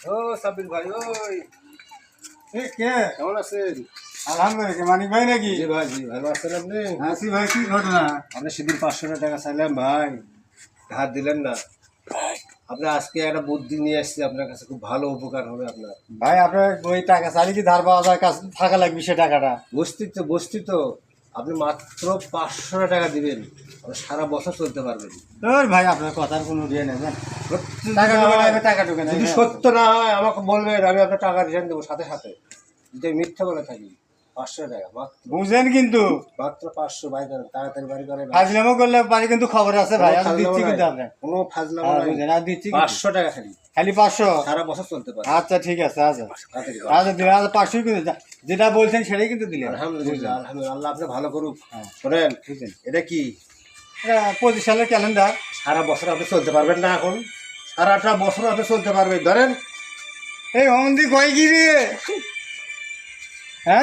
ও সাব্বির ভাই, ওই কে? কেমন আছেন? আলহামদুলিল্লাহ। মানিক ভাই নাকি? জি ভাই, জি ভালো আছেন আপনি? আছি ভাই, কি ঘটনা? আপনি সেদিন 500 টাকা চাইলাম ভাই, ধার দিলেন না। আপনি আজকে একটা বুদ্ধি নিয়ে আসছি আপনার কাছে, খুব ভালো উপকার হবে আপনার। ভাই আপনার ওই টাকা চাইলে কি ধার পাওয়া যায়? কাছে থাকা লাগবে সে টাকাটা। বস্তি তো আপনি মাত্র 500 টাকা দিবেন, আপনি সারা বছর চলতে পারবেন। তোর ভাই আপনার কথার কোনো ইয়ে নেই, জান। সত্যি টাকা যদি ঢোকে না, হয়, এবার টাকা ঢোকে না। যদি সত্য না হয় আমাকে বলবেন, আমি আপনার টাকা রিটার্ন দেবো সাথে সাথে। যদি আমি মিথ্যা বলে থাকি, 500 টাকা মাত্র। বুঝলেন কিন্তু মাত্র 500 বাই করেন, তাড়াতাড়ি বাড়ি করেন। ফাজলামো করলে বাড়ি কিন্তু খবর আছে ভাই, আমি দিচ্ছি কিন্তু আপনার। কোনো ফাজলামো হ্যাঁ, নাই। বুঝলেন, আর দিচ্ছি 500 টাকা খালি, খালি 500। সারা বছর চলতে পারে। আচ্ছা ঠিক আছে, আচ্ছা তাড়াতাড়ি করেন। আচ্ছা দিলেন, আচ্ছা 500 কিন্তু যেটা বলছেন সেটাই কিন্তু দিলেন। আলহামদুলিল্লাহ, আলহামদুলিল্লাহ, আল্লাহ আপনি ভালো করুক। হ্যাঁ। শোনেন, বুঝলেন, এটা কি? এটা 25 সালের ক্যালেন্ডার। সারা বছর আপনি চলতে পারবেন না, এখন সারাটা বছর আপনি চলতে পারবেন, ধরেন। এই অমন্দি কয় কি রে?